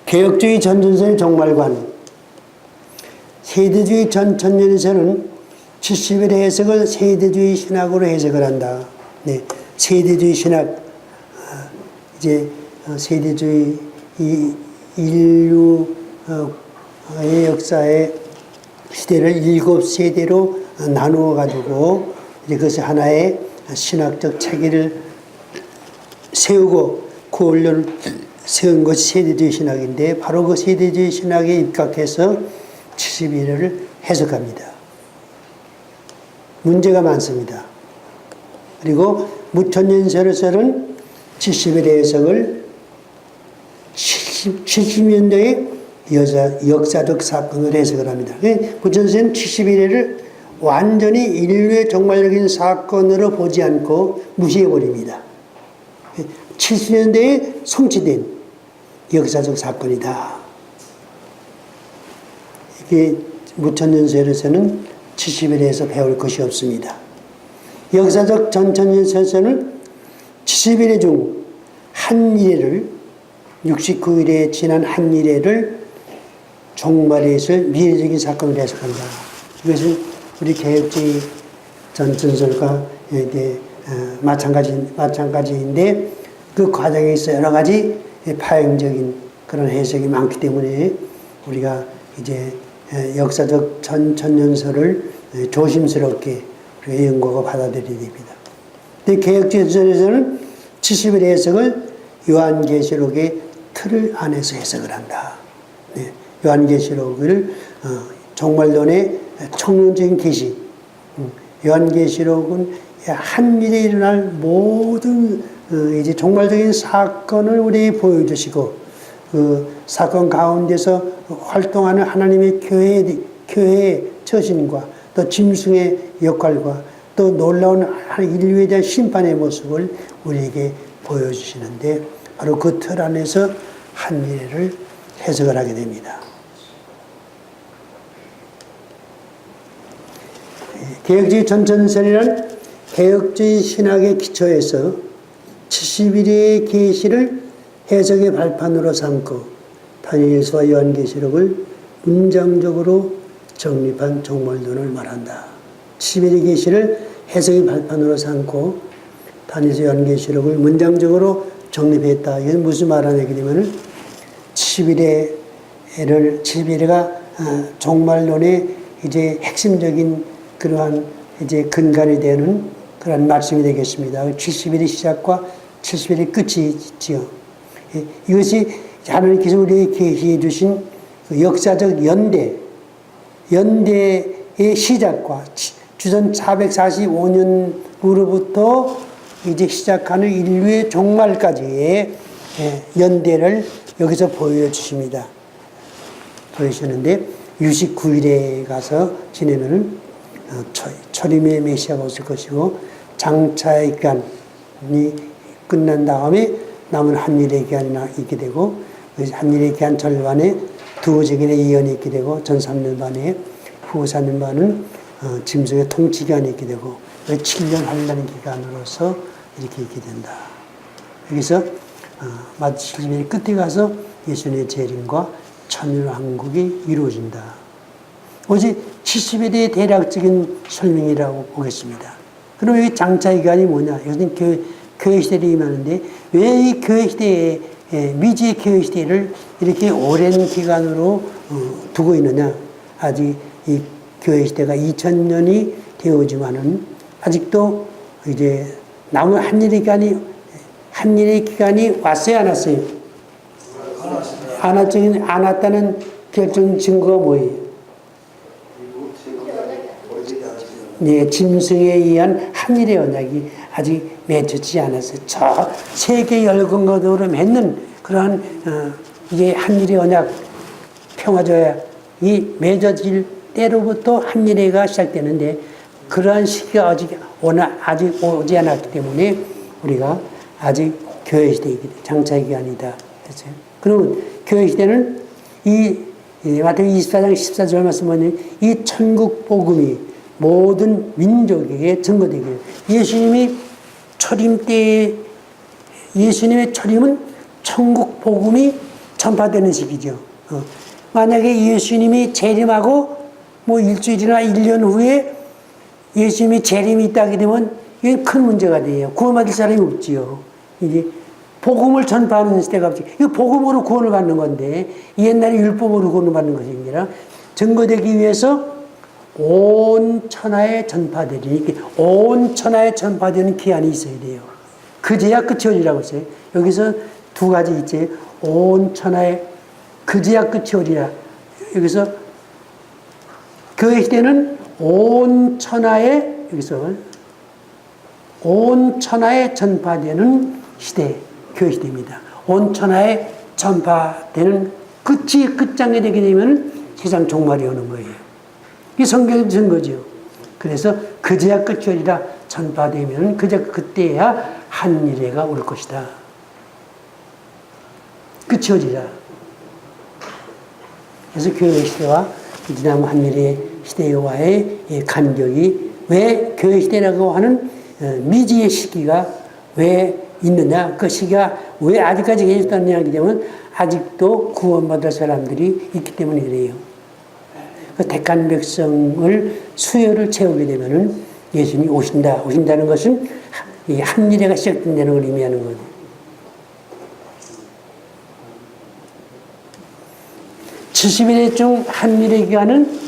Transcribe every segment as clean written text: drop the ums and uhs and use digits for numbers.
개혁주의 전천선의 종말관, 세대주의 전천년에서는 70일의 해석을 세대주의 신학으로 해석을 한다. 네, 세대주의 신학, 이제 세대주의 이 인류의 역사의 시대를 7세대로 나누어 가지고 이제 그것이 하나의 신학적 체계를 세우고 그 원론을 세운 것이 세대주의 신학인데, 바로 그 세대주의 신학에 입각해서 71회를 해석합니다. 문제가 많습니다. 그리고 무천년설에서는 71회 해석을 70년대의 역사적 사건을 해석을 합니다. 무천년설은 71회를 완전히 인류의 종말적인 사건으로 보지 않고 무시해버립니다. 70년대에 성취된 역사적 사건이다. 이게 무천년설에서는 70일에서 배울 것이 없습니다. 역사적 전천년설에서는 70일 중 한 일회를, 69일에 지난 한 일회를 종말에 있을 미래적인 사건으로 해석한다. 이것은 우리 개혁주의 전천설과 마찬가지인데, 그 과정에서 여러 가지 파행적인 그런 해석이 많기 때문에 우리가 이제 역사적 전천년설을 조심스럽게 우리가 연구하고 받아들여야 됩니다. 근데 개혁주의 전천에서는 70일 해석을 요한계시록의 틀 안에서 해석을 한다. 네, 요한계시록을 종말론의 총론적인 계시, 요한계시록은 한 일에 일어날 모든 이제 종말적인 사건을 우리에게 보여주시고, 그 사건 가운데서 활동하는 하나님의 교회의 처신과 또 짐승의 역할과 또 놀라운 인류에 대한 심판의 모습을 우리에게 보여주시는데, 바로 그 틀 안에서 한 일회를 해석을 하게 됩니다. 개혁주의 전천설이란 개혁주의 신학의 기초에서 70일의 계시를 해석의 발판으로 삼고 다니엘서와 요한계시록을 문장적으로 정립한 종말론을 말한다. 70일의 계시를 해석의 발판으로 삼고 다니엘서 요한계시록을 문장적으로 정립했다. 이건 무슨 말하냐 그러면은 70일가 종말론의 이제 핵심적인 그러한 이제 근간이 되는 그런 말씀이 되겠습니다. 70일의 시작과 70일의 끝이지요. 이것이 하나님께서 우리에게 계시해 주신 그 역사적 연대의 시작과 주전 445년으로부터 이제 시작하는 인류의 종말까지의 연대를 여기서 보여주십니다. 보여주시는데 69일에 가서 지내면은 초림의 메시아가 오실 것이고, 장차의 기간이 끝난 다음에 남은 한일의 기간이 있게 되고, 한일의 기간 절반에 두어지기의 예언이 있게 되고, 전 3년 반에 후 4년 반은 짐승의 통치 기간이 있게 되고, 7년 환란 기간으로서 이렇게 있게 된다. 여기서 마치 70일 끝에 가서 예수님의 재림과 천일왕국이 이루어진다. 오직 70일의 대략적인 설명이라고 보겠습니다. 그럼 여기 장차기간이 뭐냐? 여기는 교회 시대를 임하는데, 왜 이 교회 시대에, 미지의 교회 시대를 이렇게 오랜 기간으로 두고 있느냐? 아직 이 교회 시대가 2000년이 되어지만은 아직도 이제 남은 한일의 기간이 왔어요, 안 왔어요? 안 왔다는 결정 증거가 뭐예요? 네, 짐승에 의한 한일의 언약이 아직 맺혀지지 않았어요. 저 세계 열강으로 맺는 그러한 이게 한일의 언약 평화조약이 맺어질 때로부터 한일회가 시작되는데, 그러한 시기가 아직 오지 않았기 때문에 우리가 아직 교회 시대이기 때문에 장차기 아니다 했어요. 그러면 교회 시대는 마태복음 24장 14절 말씀은 이 천국 복음이 모든 민족에게 증거되기를, 예수님의 초림은 천국 복음이 전파되는 시기죠. 만약에 예수님이 재림하고 뭐 일주일이나 1년 후에 예수님이 재림이 있다게 되면 이게 큰 문제가 돼요. 구원받을 사람이 없지요. 이게 복음을 전파하는 시대가 없지. 이거 복음으로 구원을 받는 건데 옛날에 율법으로 구원을 받는 것이 아니라 증거되기 위해서 온 천하에 전파되리. 온 천하에 전파되는 기한이 있어야 돼요. 그제야 끝이 오리라고 했어요. 여기서 두 가지 있지. 온 천하에 그제야 끝이 오리라. 여기서 교회 시대는 온 천하에 여기서 온 천하에 전파되는 시대, 교회 시대입니다. 온 천하에 전파되는 끝이 끝장에 되게 되면 세상 종말이 오는 거예요. 이 성경의 증거죠. 그래서 그제야 끝이 오리라 전파되면 그때야 한미래가 올 것이다. 끝이 오리라. 그래서 교회 시대와 이디나무 한미래 시대와의 간격이 왜 교회 시대라고 하는 미지의 시기가 왜 있느냐, 그 시기가 왜 아직까지 계셨다느냐 하게 되면 아직도 구원받을 사람들이 있기 때문에 그래요. 그 택한 백성을 수요를 채우게 되면은 예수님이 오신다는 것은 이 한미래가 시작된다는 걸 의미하는 거죠. (70일) 중 한미래 기간은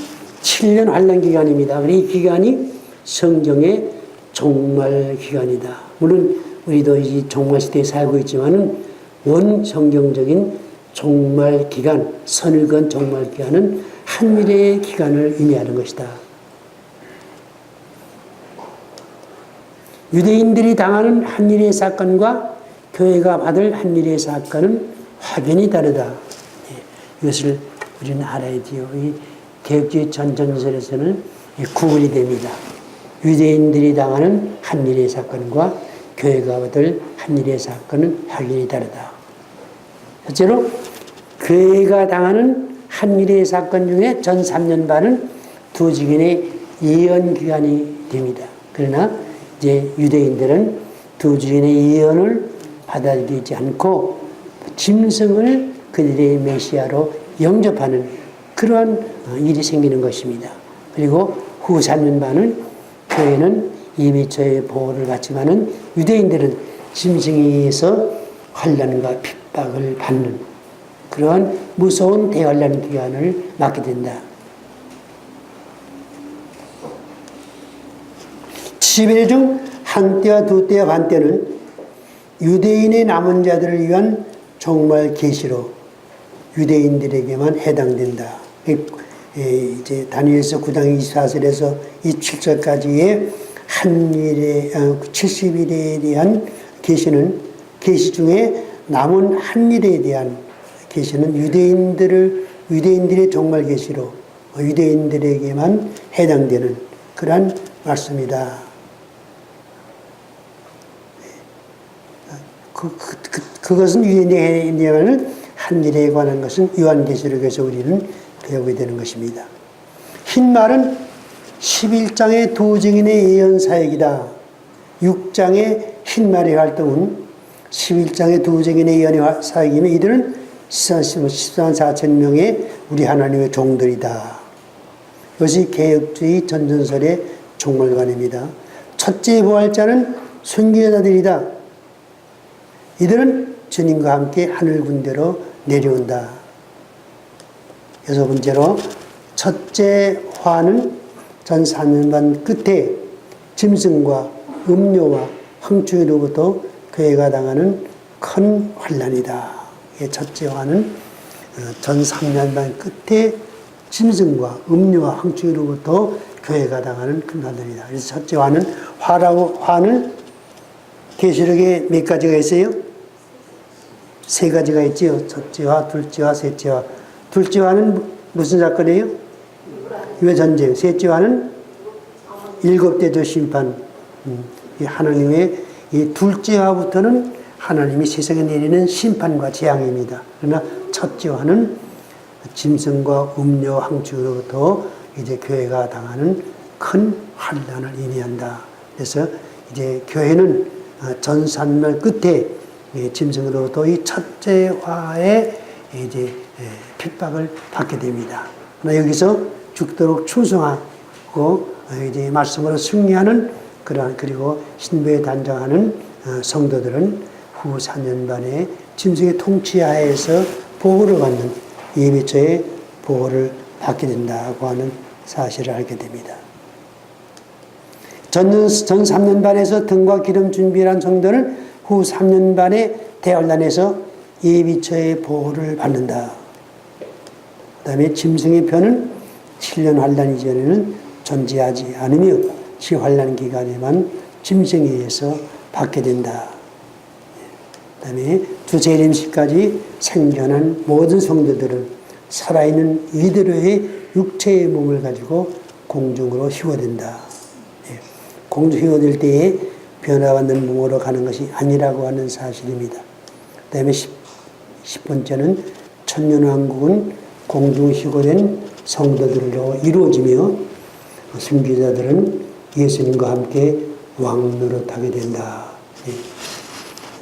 7년 환란 기간입니다. 이 기간이 성경의 종말 기간이다. 물론 우리도 이 종말 시대에 살고 있지만은 원 성경적인 종말 기간, 선을 그은 종말 기간은 한미래의 기간을 의미하는 것이다. 유대인들이 당하는 한미래 사건과 교회가 받을 한미래 사건은 확연히 다르다. 이것을 우리는 알아야지요. 이 개혁주의 전전설에서는 구분이 됩니다. 유대인들이 당하는 한미래 사건과 교회가 받을 한미래 사건은 확연히 다르다. 첫째로 교회가 당하는 한미래 사건 중에 전 3년 반은 두 주기의 예언 기간이 됩니다. 그러나 이제 유대인들은 두 주기의 예언을 받아들이지 않고 짐승을 그들의 메시아로 영접하는 그러한 일이 생기는 것입니다. 그리고 후 3년 반은 교회는 이미처의 보호를 받지만은 유대인들은 짐승에 의해서 환난과 핍박을 받는 그러한 무서운 대환란 기간을 맞게 된다. 70일 중 한때와 두때와 반때는 유대인의 남은 자들을 위한 종말 계시로 유대인들에게만 해당된다. 이제 다니엘서 9장 24절에서 27절까지의 한일의 70일에 대한 계시는 계시 중에 남은 한일에 대한 계시는 유대인들의 종말 계시로 유대인들에게만 해당되는 그러한 말씀이다. 그것은 유대인에게는 한일에 관한 것은 요한계시록에서 우리는 배우게 되는 것입니다. 흰 말은 11장의 두 증인의 예언 사역이다. 6장의 흰 말의 활동은 11장의 두 증인의 예언의 사역이며 이들은 14만 4천 명의 우리 하나님의 종들이다. 이것이 개혁주의 전전설의 종말관입니다. 첫째 부활자는 순교자들이다. 이들은 주님과 함께 하늘 군대로 내려온다. 여섯 번째로 첫째 화는 전 4년 반 끝에 짐승과 음료와 황충이로부터 교회가 당하는 큰 환난이다. 첫째 화는 전 3년 반 끝에 짐승과 음료와 황충이로부터 교회가 당하는 큰 환난이다. 그래서 첫째 화는 계시록에 몇 가지가 있어요? 세 가지가 있지요. 첫째 화, 둘째 화, 셋째 화. 둘째 화는 무슨 사건이에요? 유해전쟁. 셋째 화는 일곱 대조 심판. 하나님의 이 둘째 화부터는 하나님이 세상에 내리는 심판과 재앙입니다. 그러나 첫째 화는 짐승과 음료 황충으로부터 이제 교회가 당하는 큰 환난을 의미한다. 그래서 이제 교회는 전산말 끝에 짐승으로부터 이 첫째 화의 이제 핍박을 받게 됩니다. 그러나 여기서 죽도록 충성하고 이제 말씀으로 승리하는 그러한 그리고 신부에 단장하는 성도들은 후 4년 반에 짐승의 통치하에서 보호를 받는 예비처의 보호를 받게 된다고 하는 사실을 알게 됩니다. 전 3년 반에서 등과 기름 준비한 성도는 후 3년 반에 대환란에서 예비처의 보호를 받는다. 그 다음에 짐승의 표는 7년 환란 이전에는 존재하지 않으며 시환란 기간에만 짐승에 의해서 받게 된다. 그 다음에 두재림시까지 생존한 모든 성도들은 살아있는 이대로의 육체의 몸을 가지고 공중으로 휘어된다. 공중 휘어될 때에 변화받는 몸으로 가는 것이 아니라고 하는 사실입니다. 그 다음에 10번째는 천년왕국은 공중 휘어된 성도들로 이루어지며 순교자들은 예수님과 함께 왕노릇하게 된다.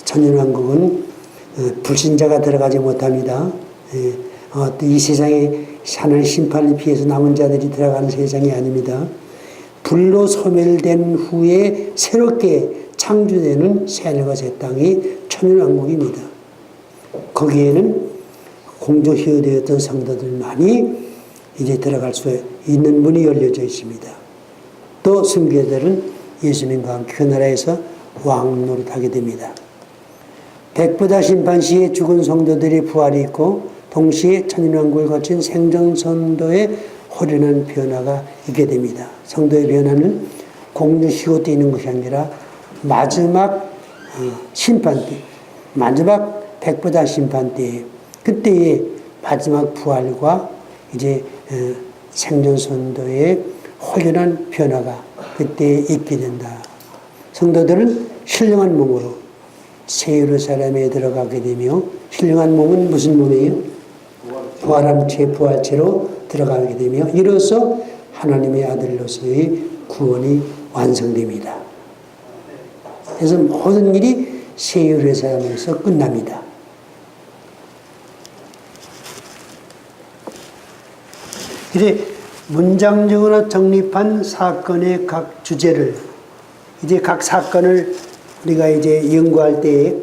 천년왕국은 불신자가 들어가지 못합니다. 이 세상에 하나님의 심판을 피해서 남은 자들이 들어가는 세상이 아닙니다. 불로 소멸된 후에 새롭게 창조되는 새하늘과 새 땅이 천년왕국입니다. 거기에는 공중 휘어되었던 성도들만이 이제 들어갈 수 있는 문이 열려져 있습니다. 또 순교자들은 예수님과 함께 그 나라에서 왕노릇하게 됩니다. 백보다 심판 시에 죽은 성도들의 부활이 있고 동시에 천년왕국을 거친 생존성도의 호련한 변화가 있게 됩니다. 성도의 변화는 공중 휘어 뛰는 것이 아니라 마지막 심판 때, 마지막 백보다 심판 때, 그때의 마지막 부활과 이제 생존성도의 호련한 변화가 그때 있게 된다. 성도들은 신령한 몸으로 새 예루살렘에 들어가게 되며 신령한 몸은 무슨 몸이에요? 부활한 채 부활체로 들어가게 되며 이로써 하나님의 아들로서의 구원이 완성됩니다. 그래서 모든 일이 새 예루살렘에서 끝납니다. 이제 문장적으로 정립한 사건의 각 주제를 이제 각 사건을 우리가 이제 연구할 때에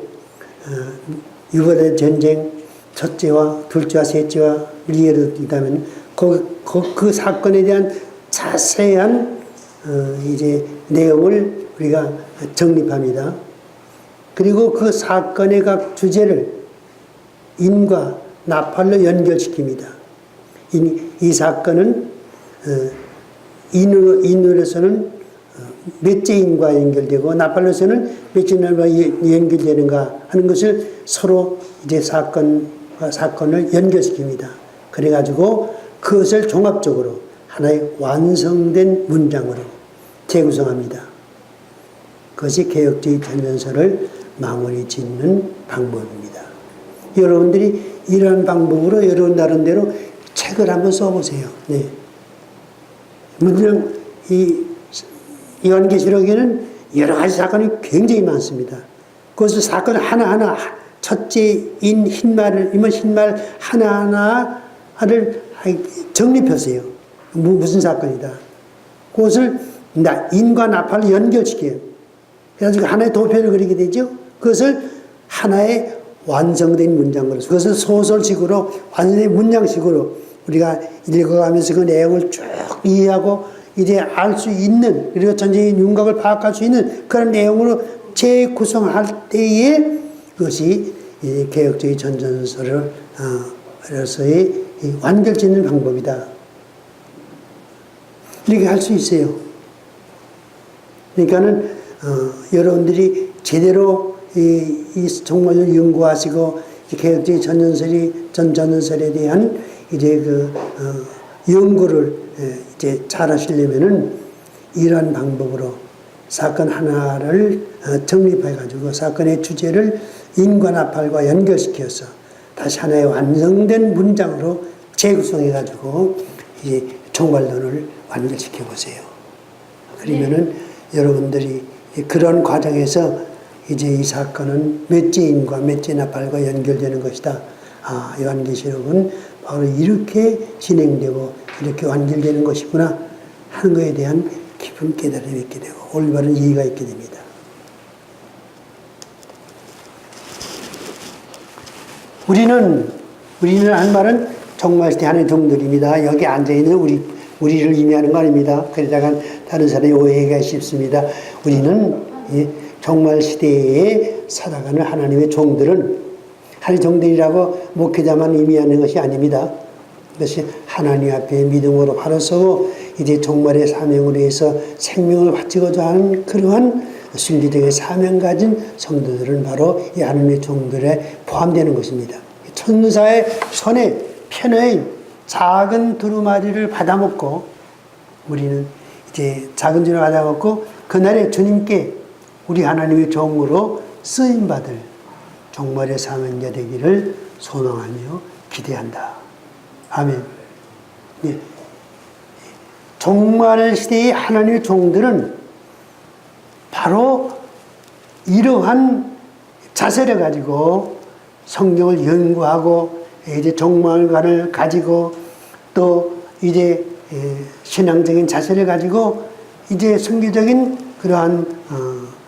유다의 전쟁 첫째와 둘째와 셋째와 예를 들다면 그 사건에 대한 자세한 이제 내용을 우리가 정립합니다. 그리고 그 사건의 각 주제를 인과 나팔로 연결시킵니다. 이 사건은 인으로서는 몇째 인과 연결되고 나팔로서는 몇째 인과 연결되는가 하는 것을 서로 이제 사건과 사건을 연결시킵니다. 그래가지고 그것을 종합적으로 하나의 완성된 문장으로 재구성합니다. 그것이 개혁주의 전전서를 마무리 짓는 방법입니다. 여러분들이 이러한 방법으로 여러분 나름대로 책을 한번 써보세요. 네. 물론 이 요한계시록에는 여러 가지 사건이 굉장히 많습니다. 그것을 사건 하나하나 첫째인 흰말을 흰말 하나하나를 정립하세요. 무슨 사건이다. 그것을 인과 나팔을 연결시켜요. 그래가지고 하나의 도표를 그리게 되죠. 그것을 하나의 완성된 문장으로, 그것을 소설식으로 완성된 문장식으로 우리가 읽어가면서 그 내용을 쭉 이해하고 이제 알 수 있는, 그리고 전체적인 윤곽을 파악할 수 있는 그런 내용으로 재구성할 때에 그것이 개혁주의 전전서를 로서의 완결짓는 방법이다. 이렇게 할 수 있어요. 그러니까는 여러분들이 제대로 이 정말로 연구하시고 개혁주의 전전설에 대한 이제 그 연구를 이제 잘 하시려면은 이러한 방법으로 사건 하나를 정립해가지고 사건의 주제를 인과 나팔과 연결시켜서 다시 하나의 완성된 문장으로 재구성해가지고 이제 종말론을 완결시켜 보세요. 그러면은 여러분들이 그런 과정에서 이제 이 사건은 몇째 인과 몇째 나팔과 연결되는 것이다. 요한계시록은 바로 이렇게 진행되고 이렇게 완결되는 것이구나 하는 것에 대한 깊은 깨달음이 있게 되고 올바른 이해가 있게 됩니다. 우리는 한 말은 정말 하나님의 종들입니다. 여기 앉아있는 우리를 의미하는 거 아닙니다. 그러다가 다른 사람이 오해하기가 쉽습니다. 우리는 정말 시대에 살아가는 하나님의 종들은 하나님의 종들이라고 목회자만 의미하는 것이 아닙니다. 그것이 하나님 앞에 믿음으로 바로 서고 이제 종말의 사명으로 해서 생명을 바치고자 하는 그러한 순리적인 사명 가진 성도들은 바로 이 하나님의 종들에 포함되는 것입니다. 천사의 손에 편해인 작은 두루마리를 받아먹고 우리는 이제 작은 두루마리를 받아먹고 그날에 주님께 우리 하나님의 종으로 쓰임받을 종말의 사명자 되기를 소망하며 기대한다. 아멘. 예. 종말 시대의 하나님의 종들은 바로 이러한 자세를 가지고 성경을 연구하고 이제 종말관을 가지고 또 이제 신앙적인 자세를 가지고 이제 선교적인 그러한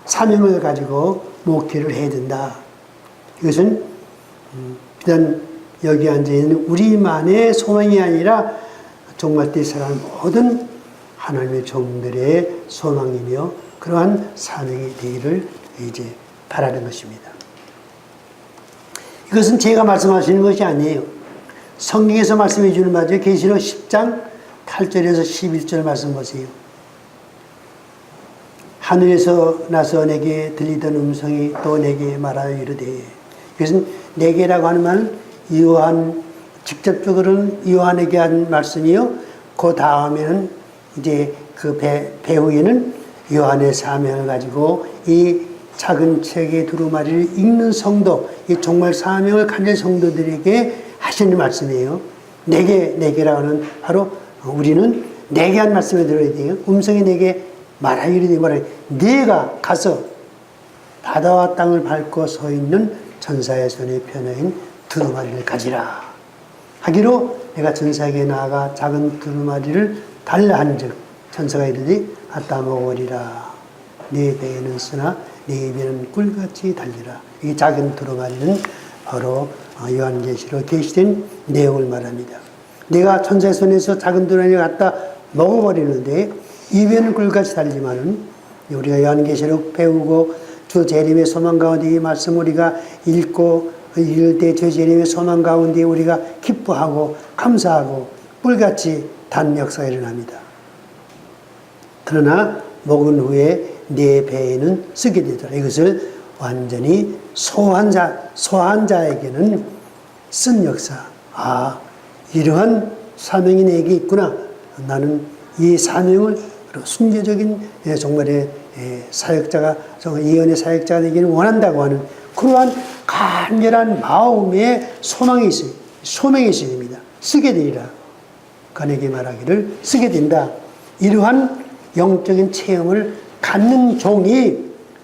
사명을 가지고 목회를 해야 된다. 이것은 비단 여기 앉아있는 우리만의 소망이 아니라 종말 때 살아가는 모든 하나님의 종들의 소망이며 그러한 사명이 되기를 이제 바라는 것입니다. 이것은 제가 말씀하시는 것이 아니에요. 성경에서 말씀해 주는 바죠. 계시록 10장 8절에서 11절 말씀 보세요. 하늘에서 나서 내게 들리던 음성이 또 내게 말하여 이르되, 이것은 내게라고 하는 말은 요한, 직접적으로는 요한에게 한 말씀이요. 그 다음에는 이제 그 배후에는 요한의 사명을 가지고 이 작은 책의 두루마리를 읽는 성도, 이 정말 사명을 가진 성도들에게 하시는 말씀이에요. 내게라고 하는 바로 우리는 내게 한 말씀을 들어야 돼요. 음성이 내게 말하여 이르되 말하여 네가 가서 바다와 땅을 밟고 서 있는 전사의 손에 편해인 두루마리를 가지라 하기로 내가 전사에게 나아가 작은 두루마리를 달라 한즉 전사가 이르되 갖다 먹으리라. 네 배에는 쓰나 네 입에는 꿀같이 달리라. 이 작은 두루마리는 바로 요한계시록 계시된 내용을 말합니다. 내가 천사의 손에서 작은 두루마리를 갖다 먹어버리는데 입에는 꿀같이 달리만은 우리가 요한계시록 배우고 주 재림의 소망 가운데 이 말씀 우리가 읽고 읽을 때 주 재림의 소망 가운데 우리가 기뻐하고 감사하고 꿀같이 단 역사가 일어납니다. 그러나 먹은 후에 내 배에는 쓰게 되더라. 이것을 완전히 소한 자에게는 쓴 역사. 이러한 사명이 내게 있구나. 나는 이 사명을 순교적인 정말의 사역자가, 정말 예언의 사역자가 되기를 원한다고 하는 그러한 간절한 마음의 소망이 있어요. 소명이 있어야 됩니다. 쓰게 되리라. 그에게 말하기를 쓰게 된다. 이러한 영적인 체험을 갖는 종이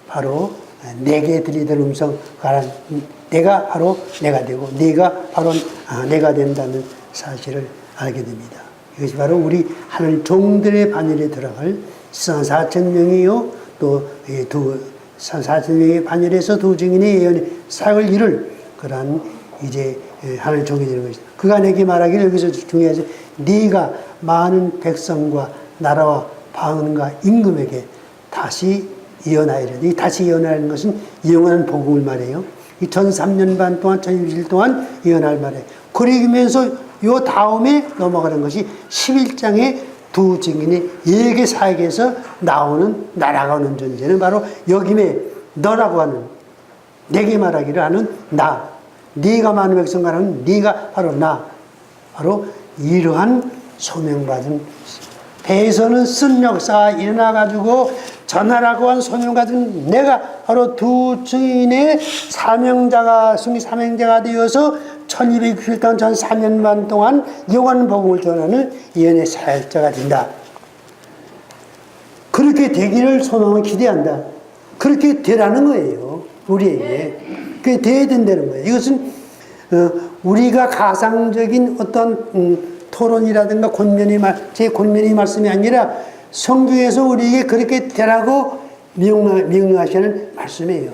바로 내게 들리던 음성, 내가 바로 내가 되고 내가 바로 내가 된다는 사실을 알게 됩니다. 이것이 바로 우리 하나님 종들의 반열에 들어갈 4,000명이요 또 4,000명의 반열에서 두 증인의 예언의 사역을 이룰 그러한 이제 하나님 종이 되는 것이다. 그가 내게 말하기를 여기서 중요하죠. 네가 많은 백성과 나라와 방언과 임금에게 다시 예언하리라. 이 다시 예언하는 것은 영원한 복음을 말해요. 이 1003년 반 동안 1000일 동안 예언할 말이에요. 그러면서 요 다음에 넘어가는 것이 11장의 두 증인의 예개 사역에서 나오는 날아가는 존재는 바로 여김에 너라고 하는 내게 말하기를 하는 나, 네가 많은 백성과 하는 네가 바로 나, 바로 이러한 소명받은 배에서는 쓴 역사가 일어나가지고 전하라고 한 소명 가진 내가 바로 두 증인의 사명자가, 승리 사명자가 되어서 1260일 동안 4년 반 동안 영원한 복음을 전하는 예언의 사역자가 된다. 그렇게 되기를 소망을 기대한다. 그렇게 되라는 거예요. 우리에게. 그게 돼야 된다는 거예요. 이것은 우리가 가상적인 어떤 토론이라든가 제 권면의 말씀이 아니라 성경에서 우리에게 그렇게 되라고 명령하시는 말씀이에요.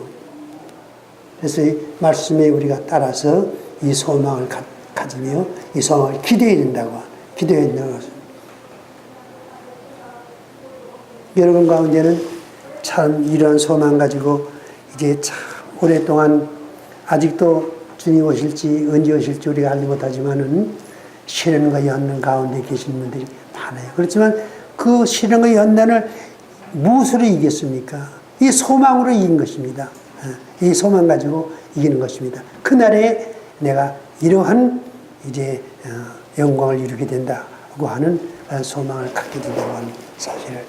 그래서 이 말씀에 우리가 따라서 이 소망을 가지며 이 소망을 기도해야 된다고 것입니다. 여러분 가운데는 참 이러한 소망 가지고 이제 참 오랫동안 아직도 주님 오실지 언제 오실지 우리가 알지 못하지만은 시련과 연단 가운데 계신 분들이 많아요. 그렇지만 그 시련과 연단을 무엇으로 이겼습니까? 이 소망으로 이긴 것입니다. 이 소망 가지고 이기는 것입니다. 그날에 내가 이러한 이제 영광을 이루게 된다고 하는 소망을 갖게 된다고 하는 사실을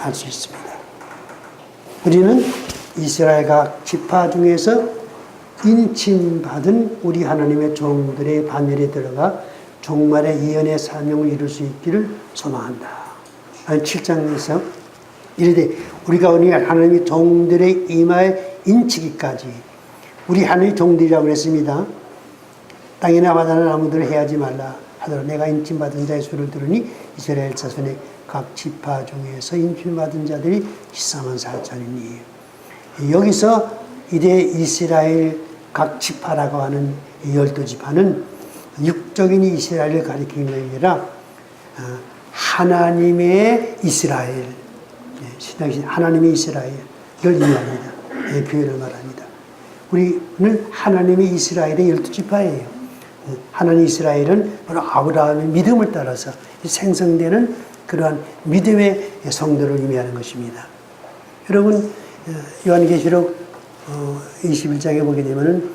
알 수 있습니다. 우리는 이스라엘 각 지파 중에서 인침받은 우리 하나님의 종들의 반열에 들어가 종말의 예언의 사명을 이룰 수 있기를 소망한다. 7장에서 이르되 우리가 우리 하나님의 종들의 이마에 인치기까지 우리 하나님의 종들이라고 그랬습니다. 땅이나 바다나 나무들을 해하지 말라 하더라. 내가 인침받은 자의 수를 들으니 이스라엘 자손의 각 지파 중에서 인침받은 자들이 14만 4천이니 여기서 이제 이스라엘 각 지파라고 하는 12지파는 육적인 이스라엘을 가리키는 게 아니라 하나님의 이스라엘, 신약신 하나님의 이스라엘을 의미합니다. 교회를 말합니다. 우리는 하나님의 이스라엘의 12지파예요. 하나님 이스라엘은 바로 아브라함의 믿음을 따라서 생성되는 그러한 믿음의 성도를 의미하는 것입니다. 여러분 요한계시록 21장에 보게 되면은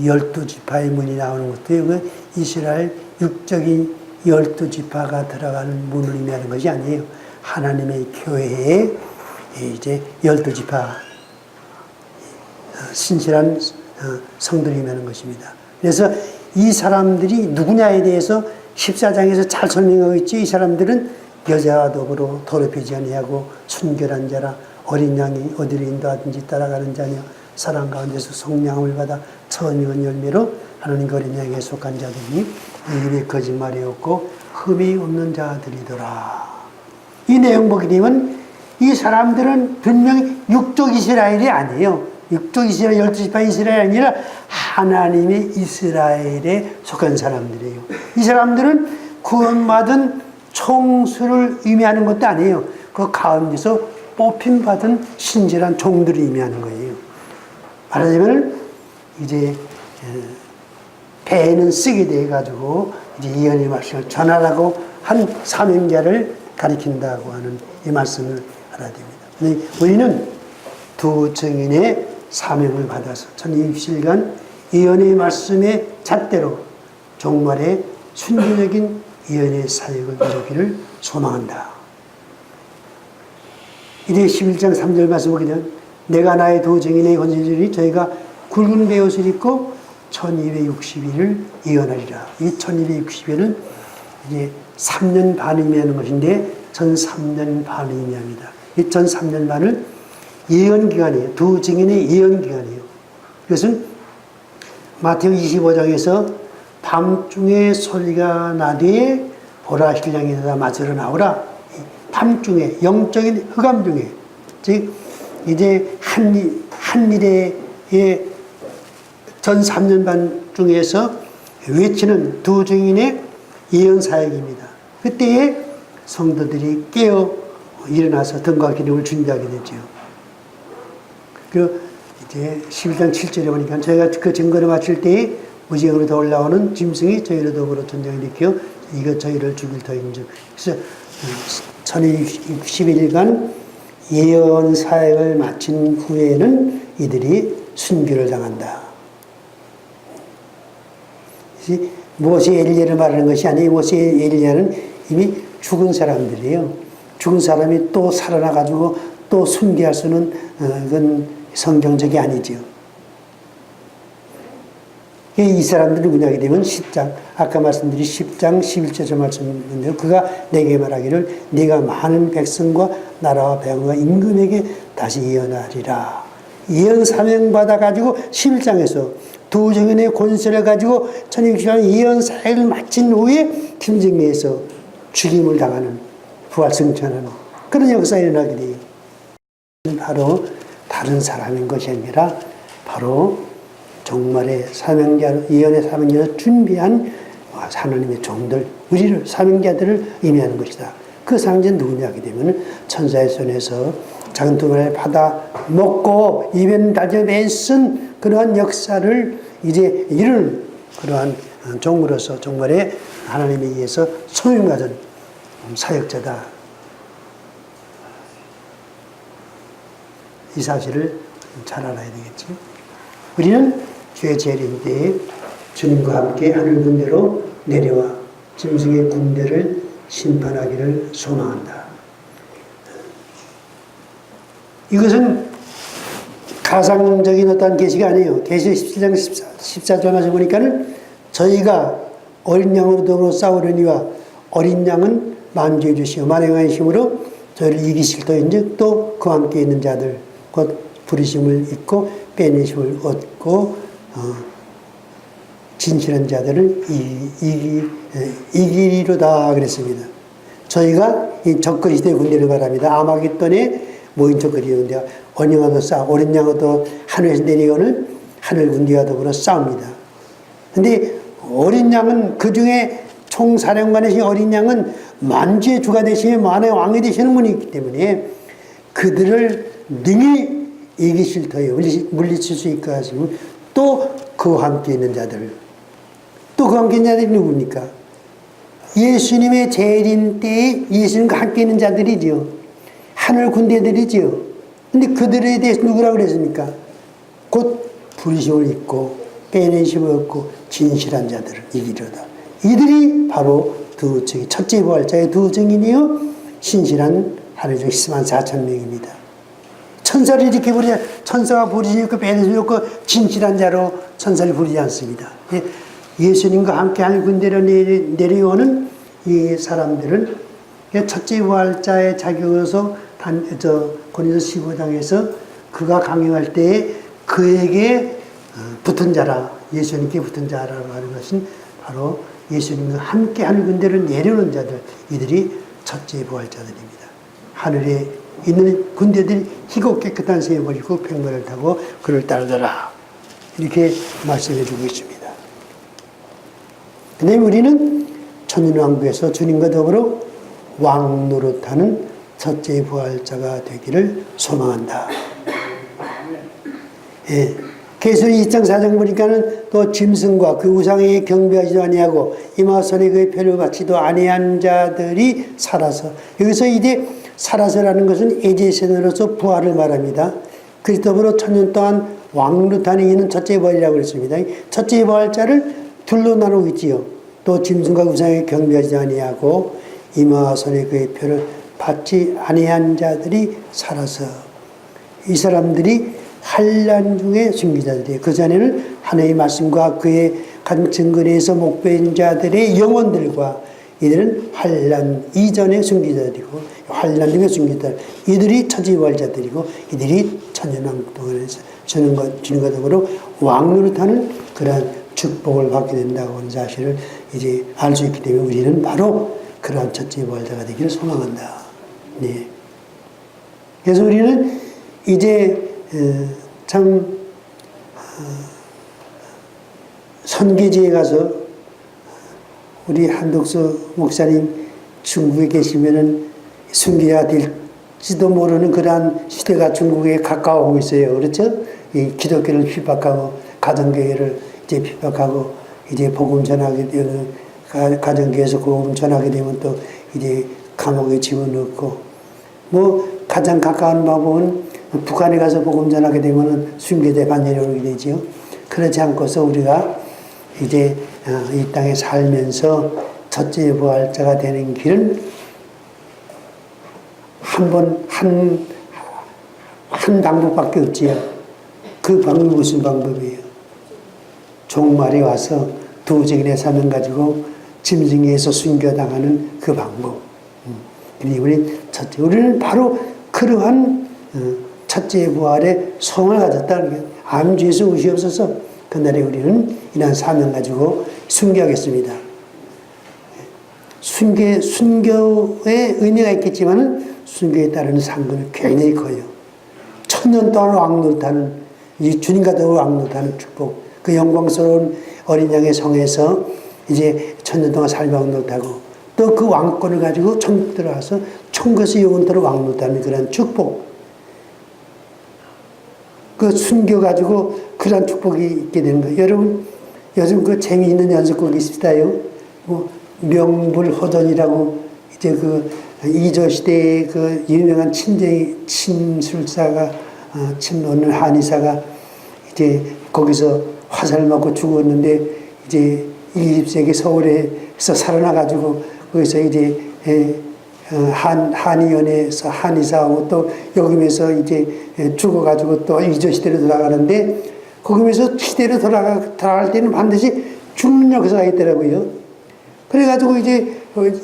12지파의 문이 나오는 것도요. 그 이스라엘 육적인 12지파가 들어가는 문을 의미하는 것이 아니에요. 하나님의 교회에 이제 12지파 신실한 성들을 의미하는 것입니다. 그래서 이 사람들이 누구냐에 대해서 14장에서 잘 설명하고 있죠. 이 사람들은 여자와 더불어 더럽히지 아니하고 순결한 자라 어린 양이 어디를 인도하든지 따라가는 자녀 사랑 가운데서 속량함을 받아 처음 익은 열매로 하나님과 어린 양에 속한 자들이 입에 거짓말이 없고 흠이 없는 자들이더라. 이 내용 보게 되면 이 사람들은 분명히 육적 이스라엘이 아니에요. 육적 이스라엘, 12지파 이스라엘이 아니라 하나님의 이스라엘에 속한 사람들이에요. 이 사람들은 구원받은 총수를 의미하는 것도 아니에요. 그 가운데서 뽑힘받은 신실한 종들을 의미하는 거예요. 말하자면 이제 배는 쓰게 돼 가지고 이제 예언의 말씀을 전하라고 한 사명자를 가리킨다고 하는 이 말씀을 알아야 됩니다. 우리는 두 증인의 사명을 받아서 1260일간 예언의 말씀의 잣대로 종말의 순전적인 예언의 사역을 이루기를 소망한다. 이제 11장 3절 말씀 보게 되면 내가 나의 두 증인의 권세들이 저희가 굵은 베옷을 입고 1260일을 예언하리라. 이 1260일은 이제 3년 반을 의미하는 것인데 전 3년 반을 의미합니다. 이 전 3년 반을 예언 기간이에요. 두 증인의 예언 기간이에요. 그것은 마태오 25장에서 밤중에 소리가 나되 보라 신랑이 다 맞으러 나오라. 밤중에 영적인 흑암 중에 즉 이제 한미래의 전 3년 반 중에서 외치는 두 증인의 예언 사역입니다. 그때에 성도들이 깨어 일어나서 등과 기름을 준비하게 되죠. 그 이제 11장 7절에 보니까 저희가 그 증거를 마칠 때에 무지경으로 더 올라오는 짐승이 저희를 더불어 전쟁을 일으켜 이거 저희를 죽일 터인즉. 그래서 1260일간 예언 사역을 마친 후에는 이들이 순교를 당한다. 모세 엘리야를 말하는 것이 아니에요. 모세 엘리야는 이미 죽은 사람들이에요. 죽은 사람이 또 살아나가지고 또 순교할 수는 그건 성경적이 아니죠. 이 사람들을 문하게 되면 10장, 아까 말씀드린 10장 11절 말씀인데요. 그가 내게 말하기를 네가 많은 백성과 나라와 백성과 임금에게 다시 예언하리라. 예언 사명 받아가지고 11장에서 두 증인의 권세를 가지고 천육시간 예언 사역을 마친 후에 김정희에서 죽임을 당하는 부활 승천하는 그런 역사가 일어나게 돼요. 바로 다른 사람인 것이 아니라 바로 종말의 사명자, 예언의 사명자로 준비한 하나님의 종들, 우리를 사명자들을 의미하는 것이다. 그 사명자는 누구냐 하게 되면 천사의 손에서 작은 두만을 받아 먹고 입에는 달려 맺은 그러한 역사를 이제 이룰 그러한 종으로서 정말에 하나님에 의해서 소명받은 사역자다. 이 사실을 잘 알아야 되겠죠. 우리는 죄 재림 때에 주님과 함께 하늘 군대로 내려와 짐승의 군대를 심판하기를 소망한다. 이것은 가상적인 어떤 계시가 아니에요. 계시록 17장 14절에서 보니까는 저희가 어린 양으로 더불어 싸우려니와 어린 양은 만주해 주시오 만행하의 힘으로 저희를 이기실 터인즉 또 그와 함께 있는 자들 곧 부르심을 잊고 빼내심을 얻고 진실한 자들을 이기리로다 그랬습니다. 저희가 이 적그리스도의 군대를 말합니다. 아마겟돈에 모인 적그리스도인데 언양하도 싸 어린 양도 하늘에서 내려오는 하늘 군대와 더불어 싸웁니다. 근데 어린 양은 그 중에 총사령관이신 어린 양은 만주의 주가 되시며 만의 왕이 되시는 분이기 때문에 그들을 능히 이기실 터에 물리칠 수 있게 하시고 또 그와 함께 있는 자들 또 그와 함께 있는 자들이 누굽니까? 예수님의 재림 때에 예수님과 함께 있는 자들이죠. 하늘 군대들이죠. 근데 그들에 대해서 누구라고 그랬습니까? 곧 부르심을 잊고 빼내심을 얻고 진실한 자들을 이기려다. 이들이 바로 두 증인, 첫째 부활자의 두 증인이요 신실한 하늘 중 10만 4천 명입니다. 천사를 이렇게 부르지, 천사가 부르지 않고 빼내심을 얻고 진실한 자로 천사를 부르지 않습니다. 예수님과 함께 하늘 군대로 내려오는 이 사람들은 첫째 부활자의 자격으로서 고린도서 15장에서 그가 강림할 때에 그에게 붙은 자라 예수님께 붙은 자라고 하는 것은 바로 예수님과 함께 하늘 군대를 내려오는 자들 이들이 첫째 부활자들입니다. 하늘에 있는 군대들이 희고 깨끗한 새에 버리고 백마를 타고 그를 따르더라 이렇게 말씀해 주고 있습니다. 그다음에 우리는 천년왕국에서 주님과 더불어 왕 노릇하는 첫째 부활자가 되기를 소망한다. 예. 계시록 2장 4장 보니까는 또 짐승과 그 우상에게 경배하지도 아니하고 이마 손에 그의 표를 받지도 아니한 자들이 살아서 여기서 이제 살아서라는 것은 에제센으로서 부활을 말합니다. 그리스도로 천년 동안 왕노릇하는 이는 첫째 부활이라고 그랬습니다. 첫째 부활자를 둘로 나누고 있지요. 또 짐승과 우상에게 경배하지 아니하고 이마 손에 그의 표를 받지 아니한 자들이 살아서 이 사람들이 환난 중에 숨기자들이에요. 그 전에는 하나님의 말씀과 그의 증거에서 목배인 자들의 영혼들과 이들은 환난 이전의 숨기자들이고 환난 중에 숨기자들 이들이 처지부활자들이고 이들이 천년왕국 동안에서 주님과 더불어 왕노릇하는 그러한 축복을 받게 된다고 하는 사실을 이제 알 수 있기 때문에 우리는 바로 그러한 첫째 부활자가 되기를 소망한다. 네. 그래서 우리는 이제 참 선교지에 가서 우리 한독서 목사님 중국에 계시면은 순교가 될지도 모르는 그러한 시대가 중국에 가까워오고 있어요. 그렇죠? 이 기독교를 핍박하고 가정교회를 이제 핍박하고 이제 복음 전하게 되면 가정교회에서 복음 전하게 되면 또 이제 감옥에 집어넣고 뭐 가장 가까운 방법은 북한에 가서 복음 전하게 되면 순교대 반열에 오게 되죠. 그렇지 않고서 우리가 이제 이 땅에 살면서 첫째 부활자가 되는 길은 한 방법밖에 없지요. 그 방법이 무슨 방법이에요? 종말에 와서 두 증인의 사명 가지고 짐승에서 순교당하는 그 방법. 우리는 바로 그러한 첫째 부활의 소원을 가졌다는 게 암주에서 옷이 없어서 그날에 우리는 이러한 사명 가지고 순교하겠습니다. 순교의 의미가 있겠지만 순교에 따르는 상급은 굉장히 커요. 1000년 동안 왕노릇하는 이 주님과 더불어 왕노릇하는 축복, 그 영광스러운 어린 양의 성에서 이제 1000년 동안 삶의 왕노릇하고 또 그 왕권을 가지고 천국 들어가서 천국에서 영원토록 왕노릇하는 그런 축복, 그 순교 가지고 그런 축복이 있게 되는 거예요. 여러분 요즘 그 재미있는 연습곡이 있습니다요. 뭐 명불허전이라고 이제 그 이조 시대의 그 유명한 침술사가 침노는 한의사가 이제 거기서 화살을 맞고 죽었는데 이제 20세기 서울에서 살아나가지고 거기서 이제 한의원에서 한의사하고 또 여기면서 이제 죽어가지고 또 이조 시대로 돌아가는데 거기면서 시대로 돌아갈 때는 반드시 죽는 역사가 있더라고요. 그래가지고 이제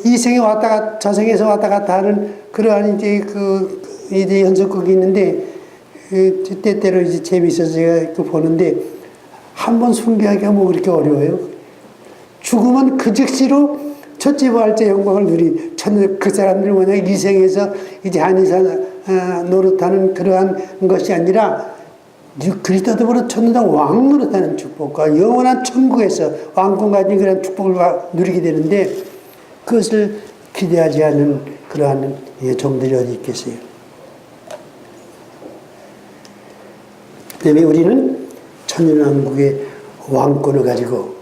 이 생에 왔다가 저 생에서 왔다 갔다 하는 그러한 이제 연속극이 있는데 때때로 이제 재미있어서 제가 보는데 한 번 순교하기가 뭐 그렇게 어려워요. 죽으면 그 즉시로 첫째 부활자 영광을 그 사람들이 뭐냐 이 생에서 이제 한의사 노릇하는 그러한 것이 아니라 그리스도로 천당 왕 노릇하는 축복과 영원한 천국에서 왕권 가진 그런 축복을 누리게 되는데 그것을 기대하지 않는 그러한 종들이 어디 있겠어요. 그다음에 우리는 천년왕국의 왕권을 가지고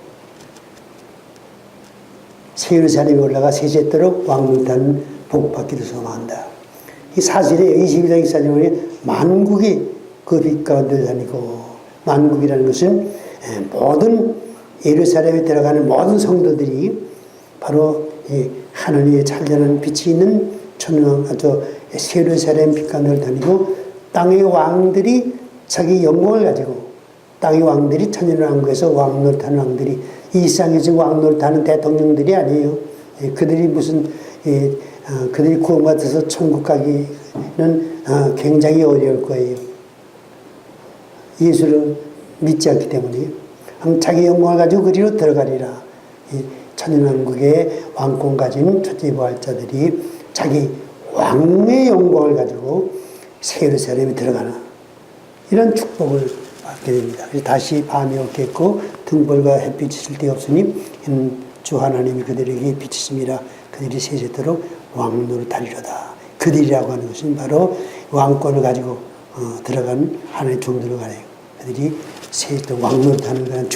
새 예루살렘에 올라가 세세토록 왕노릇하는 복받기를 소망한다. 이 사실에 22장 24절에 보면 만국이 그 빛 가운데 다니고, 만국이라는 것은 모든 예루살렘에 들어가는 모든 성도들이 바로 하나님의 찬란한 빛이 있는 새 예루살렘 빛 가운데 다니고 땅의 왕들이 자기 영광을 가지고 땅의 왕들이 천년왕국에서 왕노릇하는 왕들이 이 세상에서 왕노릇하는 대통령들이 아니에요. 그들이 무슨 그들이 구원받아서 천국 가기는 굉장히 어려울 거예요. 예수를 믿지 않기 때문에 자기 영광을 가지고 그리로 들어가리라. 천년왕국의 왕권 가진 첫째 부활자들이 자기 왕의 영광을 가지고 새 예루살렘에 들어가는 이런 축복을 받게 됩니다. 다시 밤이 없겠고 등불과 햇빛이 쓸데없으니 주 하나님이 그들에게 비치심이라. 그들이 세세토록 왕노릇하리로다. 그들이라고 하는 것은 바로 왕권을 가지고 들어간 하나님의 종들로 가네요. 그들이 세세토록 왕노릇하는 그런